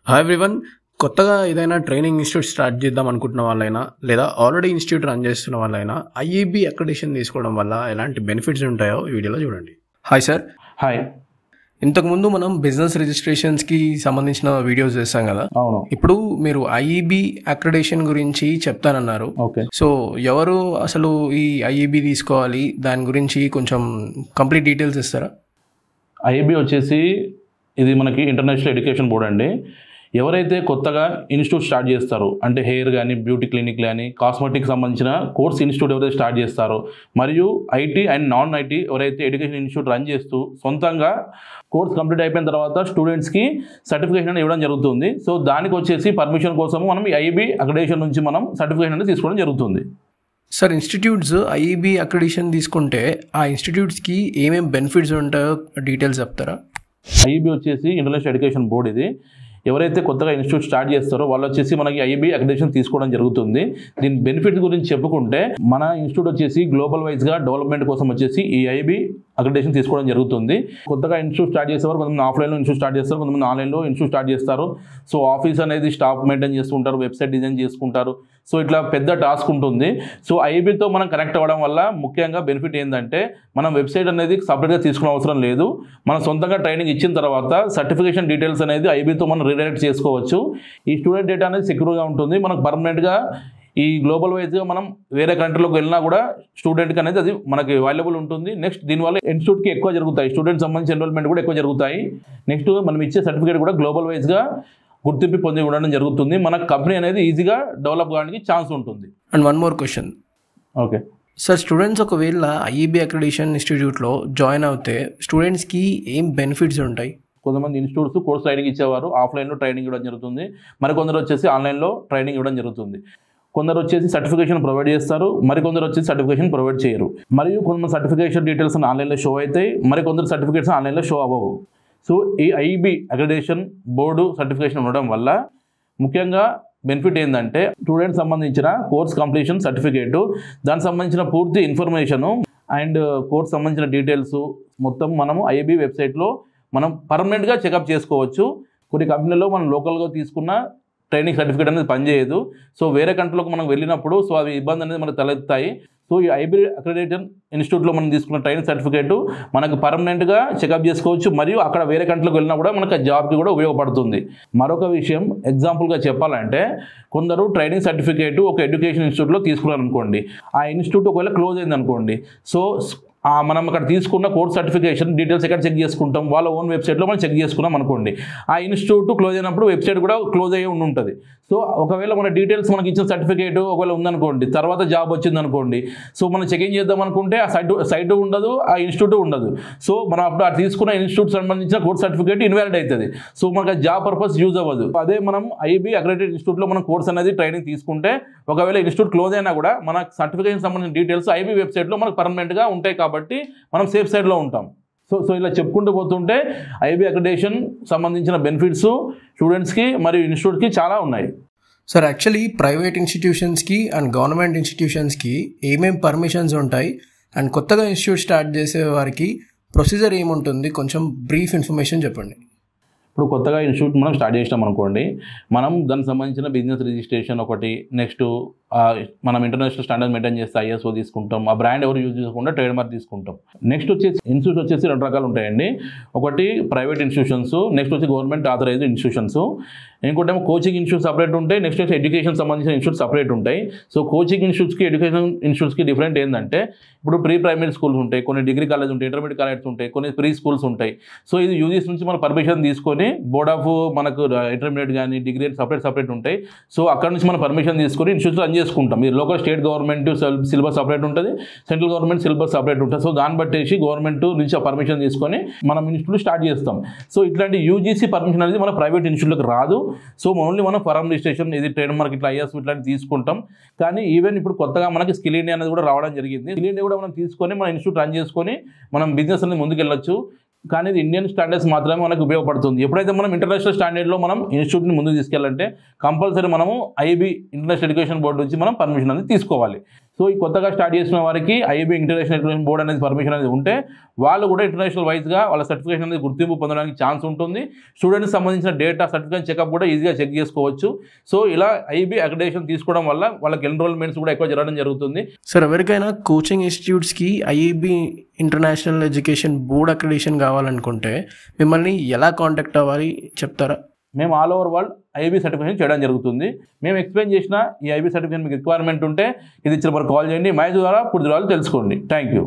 Hi everyone. కొత్తగా ఏదైనా training institute start చేద్దాం అనుకుంటున్న వాళ్ళైనా లేదా ఆల్రెడీ ఇన్స్టిట్యూట్ రన్ చేస్తున్న వాళ్ళైనా ఐఈబీ అక్రిడిటేషన్ తీసుకోవడం వల్ల ఎలాంటి బెనిఫిట్స్ ఉంటాయో ఈ వీడియోలో చూడండి. Hi sir. హాయ్. ఇంతకుముందు మనం బిజినెస్ రిజిస్ట్రేషన్స్కి సంబంధించిన వీడియోస్ చేస్తాం కదా. అవును. ఇప్పుడు మీరు ఐఈబీ అక్రిడిటేషన్ గురించి చెప్తానన్నారు. ఓకే. సో ఎవరు అసలు ఈ ఐఈబీ తీసుకోవాలి, దాని గురించి కొంచెం కంప్లీట్ డీటెయిల్స్ ఇస్తారా? ఐఈబీ వచ్చేసి ఇది మనకి ఇంటర్నేషనల్ ఎడ్యుకేషన్ బోర్డ్ అండి. ఎవరైతే కొత్తగా ఇన్స్టిట్యూట్ స్టార్ట్ చేస్తారో అంటే హెయిర్ కానీ బ్యూటీ క్లినిక్ కానీ కాస్మెటిక్ సంబంధించిన కోర్స్ ఇన్స్టిట్యూట్ ఎవరైతే స్టార్ట్ చేస్తారో మరియు ఐటీ అండ్ నాన్ ఐటీ ఎవరైతే ఎడ్యుకేషన్ ఇన్స్టిట్యూట్ రన్ చేస్తూ సొంతంగా కోర్స్ కంప్లీట్ అయిపోయిన తర్వాత స్టూడెంట్స్కి సర్టిఫికేషన్ ఇవ్వడం జరుగుతుంది. సో దానికి వచ్చేసి పర్మిషన్ కోసము మనం ఈ ఐఈబీ అక్రిడిటేషన్ నుంచి మనం సర్టిఫికేషన్ అనేది తీసుకోవడం జరుగుతుంది. సార్, ఇన్స్టిట్యూట్స్ ఐఈబీ అక్రిడిటేషన్ తీసుకుంటే ఆ ఇన్స్టిట్యూట్స్కి ఏమేమి బెనిఫిట్స్ ఉంటాయో డీటెయిల్స్ చెప్తారా? ఐఈబీ వచ్చేసి ఇంటర్నేషనల్ ఎడ్యుకేషన్ బోర్డ్. ఇది ఎవరైతే కొత్తగా ఇన్స్టిట్యూట్ స్టార్ట్ చేస్తారో వాళ్ళు వచ్చేసి మనకి ఐఈబీ అక్రిడిటేషన్ తీసుకోవడం జరుగుతుంది. దీని బెనిఫిట్ గురించి చెప్పుకుంటే మన ఇన్స్టిట్యూట్ వచ్చేసి గ్లోబల్ వైజ్గా డెవలప్మెంట్ కోసం వచ్చేసి ఈ ఐఈబీ అక్రిడిటేషన్ తీసుకోవడం జరుగుతుంది. కొత్తగా ఇన్స్టిట్యూట్ స్టార్ట్ చేసేవారు కొంతమంది ఆఫ్లైన్లో ఇన్స్టిట్యూట్ స్టార్ట్ చేస్తారు, కొంతమంది ఆన్లైన్లో ఇన్స్టిట్యూట్ స్టార్ట్ చేస్తారు. సో ఆఫీస్ అనేది స్టాఫ్ మెయింటైన్ చేసుకుంటారు, వెబ్సైట్ డిజైన్ చేసుకుంటారు. సో ఇట్లా పెద్ద టాస్క్ ఉంటుంది. సో ఐఈబీతో మనం కనెక్ట్ అవ్వడం వల్ల ముఖ్యంగా బెనిఫిట్ ఏంటంటే మనం వెబ్సైట్ అనేది సపరేట్గా తీసుకునే అవసరం లేదు. మనం సొంతంగా ట్రైనింగ్ ఇచ్చిన తర్వాత సర్టిఫికేషన్ డీటెయిల్స్ అనేది ఐఈబీతో మనం రీడైరెక్ట్ చేసుకోవచ్చు. ఈ స్టూడెంట్ డేటా అనేది సెక్యూర్గా ఉంటుంది. మనకు పర్మనెంట్గా ఈ గ్లోబల్ వైజ్గా మనం వేరే కంట్రీలోకి వెళ్ళినా కూడా స్టూడెంట్కి అనేది అది మనకి అవైలబుల్ ఉంటుంది. నెక్స్ట్ దీనివల్ల ఇన్స్టిట్యూట్కి ఎక్కువ జరుగుతాయి, స్టూడెంట్ సంబంధించి ఎన్రోల్మెంట్ కూడా ఎక్కువ జరుగుతాయి. నెక్స్ట్ మనం ఇచ్చే సర్టిఫికేట్ కూడా గ్లోబల్ వైజ్గా గుర్తింపు పొంది ఉండడం జరుగుతుంది. మన కంపెనీ అనేది ఈజీగా డెవలప్ కావడానికి ఛాన్స్ ఉంటుంది. And one more question. Okay sir, students ఒకవేళ ఐఈబీ అక్రిడిటేషన్ ఇన్స్టిట్యూట్లో జాయిన్ అవుతే స్టూడెంట్స్కి ఏం బెనిఫిట్స్ ఉంటాయి? కొంతమంది ఇన్స్టిట్యూట్స్ కోర్స్ ట్రైనింగ్ ఇచ్చేవారు ఆఫ్లైన్లో ట్రైనింగ్ ఇవ్వడం జరుగుతుంది. మరికొందరు వచ్చేసి ఆన్లైన్లో ట్రైనింగ్ ఇవ్వడం జరుగుతుంది. కొందరు వచ్చేసి సర్టిఫికేషన్ ప్రొవైడ్ చేస్తారు, మరికొందరు వచ్చేసి సర్టిఫికేషన్ ప్రొవైడ్ చేయరు. మరియు కొంతమంది సర్టిఫికేషన్ డీటెయిల్స్ ఆన్లైన్లో షో అవుతాయి, మరికొందరు సర్టిఫికేట్స్ ఆన్లైన్లో షో అవ్వవు. సో ఈ ఐఈబీ అక్రిడిటేషన్ బోర్డు సర్టిఫికేషన్ ఉండడం వల్ల ముఖ్యంగా బెనిఫిట్ ఏంటంటే స్టూడెంట్ సంబంధించిన కోర్స్ కంప్లీషన్ సర్టిఫికేటు, దానికి సంబంధించిన పూర్తి ఇన్ఫర్మేషను అండ్ కోర్స్ సంబంధించిన డీటెయిల్స్ మొత్తం మనము ఐఈబీ వెబ్సైట్లో మనం పర్మనెంట్గా చెకప్ చేసుకోవచ్చు. కొన్ని కంపెనీల్లో మనం లోకల్గా తీసుకున్న ట్రైనింగ్ సర్టిఫికేట్ అనేది పనిచేయదు. సో వేరే కంట్రీలోకి మనం వెళ్ళినప్పుడు సో అవి ఇబ్బంది అనేది మనకు తలెత్తాయి. సో ఈ ఐఈబీ అక్రిడిటేషన్ ఇన్స్టిట్యూట్లో మనం తీసుకున్న ట్రైనింగ్ సర్టిఫికేటు మనకు పర్మనెంట్గా చెకప్ చేసుకోవచ్చు. మరియు అక్కడ వేరే కంట్రీలోకి వెళ్ళినా కూడా మనకు జాబ్కి కూడా ఉపయోగపడుతుంది. మరొక విషయం ఎగ్జాంపుల్గా చెప్పాలంటే కొందరు ట్రైనింగ్ సర్టిఫికేటు ఒక ఎడ్యుకేషన్ ఇన్స్టిట్యూట్లో తీసుకున్నారు అనుకోండి, ఆ ఇన్స్టిట్యూట్ ఒకవేళ క్లోజ్ అయింది అనుకోండి, సో మనం అక్కడ తీసుకున్న కోర్స్ సర్టిఫికేషన్ డీటెయిల్స్ ఎక్కడ చెక్ చేసుకుంటాం, వాళ్ళ ఓన్ వెబ్సైట్లో మనం చెక్ చేసుకున్నాం అనుకోండి, ఆ ఇన్స్టిట్యూట్ క్లోజ్ అయినప్పుడు వెబ్సైట్ కూడా క్లోజ్ అయ్యి ఉంటుంది. సో ఒకవేళ మన డీటెయిల్స్ మనకి ఇచ్చిన సర్టిఫికేట్ ఒకవేళ ఉందనుకోండి, తర్వాత జాబ్ వచ్చింది అనుకోండి, సో మనం చెకింగ్ చేద్దాం అనుకుంటే ఆ సైట్ ఉండదు, ఆ ఇన్స్టిట్యూట్ ఉండదు. సో మనం అప్పుడు ఆ తీసుకున్న ఇన్స్టిట్యూట్ సంబంధించిన కోర్స్ సర్టిఫికేట్ ఇన్వాలిడ్ అవుతుంది. సో మనకు జాబ్ పర్పస్ యూజ్ అవ్వదు. అదే మనం ఐఈబీ అక్రిడిటెడ్ ఇన్స్టిట్యూట్లో మనం కోర్స్ అనేది ట్రైనింగ్ తీసుకుంటే ఒకవేళ ఇన్స్టిట్యూట్ క్లోజ్ అయినా కూడా మన సర్టిఫికేషన్ సంబంధించిన డీటెయిల్స్ ఐఈబీ వెబ్సైట్లో మనకు పర్మనెంట్గా ఉంటాయి కాబట్టి మనం సేఫ్ సైడ్లో ఉంటాం. సో ఇలా చెప్పుకుంటూ పోతుంటే ఐఈబీ అక్రిడిటేషన్ సంబంధించిన బెనిఫిట్స్ స్టూడెంట్స్కి మరియు ఇన్స్టిట్యూట్కి చాలా ఉన్నాయి. సార్, యాక్చువల్లీ ప్రైవేట్ ఇన్స్టిట్యూషన్స్కి అండ్ గవర్నమెంట్ ఇన్స్టిట్యూషన్స్కి ఏమేమి పర్మిషన్స్ ఉంటాయి అండ్ కొత్తగా ఇన్స్టిట్యూట్ స్టార్ట్ చేసే వారికి ప్రొసీజర్ ఏముంటుంది, కొంచెం బ్రీఫ్ ఇన్ఫర్మేషన్ చెప్పండి. ఇప్పుడు కొత్తగా ఇన్స్టిట్యూట్ మనం స్టార్ట్ చేసినాం అనుకోండి, మనం దానికి సంబంధించిన బిజినెస్ రిజిస్ట్రేషన్ ఒకటి, నెక్స్ట్ మనం ఇంటర్నేషనల్ స్టాండర్డ్ మెయింటైన్ చేస్తే ఐఎస్ఓ తీసుకుంటాం, ఆ బ్రాండ్ ఎవరు యూజ్ చేసుకుంటే ట్రేడ్ మార్క్ తీసుకుంటాం. నెక్స్ట్ వచ్చేసి ఇన్స్టిట్యూట్ వచ్చేసి రెండు రకాలు ఉంటాయండి. ఒకటి ప్రైవేట్ ఇన్స్టిట్యూషన్స్, నెక్స్ట్ వచ్చి గవర్నమెంట్ ఆథరైజ్డ్ ఇన్స్టిట్యూషన్స్. ఇంకోటేమో కోచింగ్ ఇన్స్టిట్యూట్ సపరేట్ ఉంటాయి, నెక్స్ట్ వచ్చి ఎడ్యుకేషన్ సంబంధించిన ఇన్స్టిట్యూట్ సపరేట్ ఉంటాయి. సో కోచింగ్ ఇన్స్టిట్యూట్స్కి ఎడ్యుకేషన్ ఇన్స్టిట్యూట్స్కి డిఫరెంట్ ఏంటంటే ఇప్పుడు ప్రీ ప్రైమరీ స్కూల్స్ ఉంటాయి, కొన్ని డిగ్రీ కాలేజ్ ఉంటాయి, ఇంటర్మీడియట్ కాలేజెస్ ఉంటాయి, కొన్ని ప్రీ స్కూల్స్ ఉంటాయి. సో ఇది యూజీస్ నుంచి మనం పర్మిషన్ తీసుకొని బోర్డ్ ఆఫ్ మనకు ఇంటర్మీడియట్ కానీ డిగ్రీ సపరేట్ ఉంటాయి. సో అక్కడ నుంచి మనం పర్మిషన్ తీసుకొని ఇన్స్టిట్యూట్ రన్ చేసుకుంటాం. మీరు local state government syllabus separate ఉంటుంది, సెంట్రల్ గవర్నమెంట్ సిలబస్ సపరేట్ ఉంటుంది. సో దాన్ని బట్టేసి గవర్నమెంట్ నుంచి ఆ పర్మిషన్ తీసుకొని మనం ఇన్స్టిట్యూట్ స్టార్ట్ చేస్తాం. సో ఇట్లాంటి యూజీసీ పర్మిషన్ అనేది మన ప్రైవేట్ ఇన్స్టిట్యూట్లకు రాదు. సో ఓన్లీ మనం ఫారం రిజిస్ట్రేషన్ ఇది ట్రేడ్ మార్క్ ఇట్లా ఐఎస్ ఇట్లాంటి తీసుకుంటాం. కానీ ఈవెన్ ఇప్పుడు కొత్తగా మనకి స్కిల్ ఇండియా అనేది కూడా రావడం జరిగింది. స్కిల్ ఇండియా కూడా మనం తీసుకొని మన ఇన్స్టిట్యూట్ రన్ చేసుకొని మనం బిజినెస్ అనేది ముందుకెళ్ళొచ్చు. కానీ ఇది ఇండియన్ స్టాండర్డ్స్ మాత్రమే మనకు ఉపయోగపడుతుంది. ఎప్పుడైతే మనం ఇంటర్నేషనల్ స్టాండర్డ్లో మనం ఇన్స్టిట్యూట్ని ముందుకు తీసుకెళ్ళాలంటే కంపల్సరీ మనము ఐబీ ఇంటర్నేషనల్ ఎడ్యుకేషన్ బోర్డు నుంచి మనం పర్మిషన్ అనేది తీసుకోవాలి. సో ఈ కొత్తగా స్టార్ట్ చేసిన వారికి ఐఐబీ ఇంటర్నేషనల్ అక్రిడిటేషన్ బోర్డ్ అనేది పర్మిషన్ అనేది ఉంటే వాళ్ళు కూడా ఇంటర్నేషనల్ వైజ్గా వాళ్ళ సర్టిఫికేషన్ అనేది గుర్తింపు పొందడానికి ఛాన్స్ ఉంటుంది. స్టూడెంట్స్ సంబంధించిన డేటా సర్టిఫికేషన్ చెకప్ కూడా ఈజీగా చెక్ చేసుకోవచ్చు. సో ఇలా ఐఐబీ అక్రిడిటేషన్ తీసుకోవడం వల్ల వాళ్ళకి ఎన్రోల్మెంట్స్ కూడా ఎక్కువ జరగడం జరుగుతుంది. సార్, ఎవరికైనా కోచింగ్ ఇన్స్టిట్యూట్స్కి IIB international education board accreditation కావాలనుకుంటే మిమ్మల్ని ఎలా కాంటాక్ట్ అవ్వాలి చెప్తారా? మేము all over world IIB certification చేయడం జరుగుతుంది. మేము ఎక్స్ప్లెయిన్ చేసిన ఈ ఐఐబీ సర్టిఫికేషన్ మీకు రిక్వైర్మెంట్ ఉంటే ఇది ఇచ్చిన మరి కాల్ చేయండి. మై ద్వారా పూర్తి వివరాలు తెలుసుకోండి. Thank you.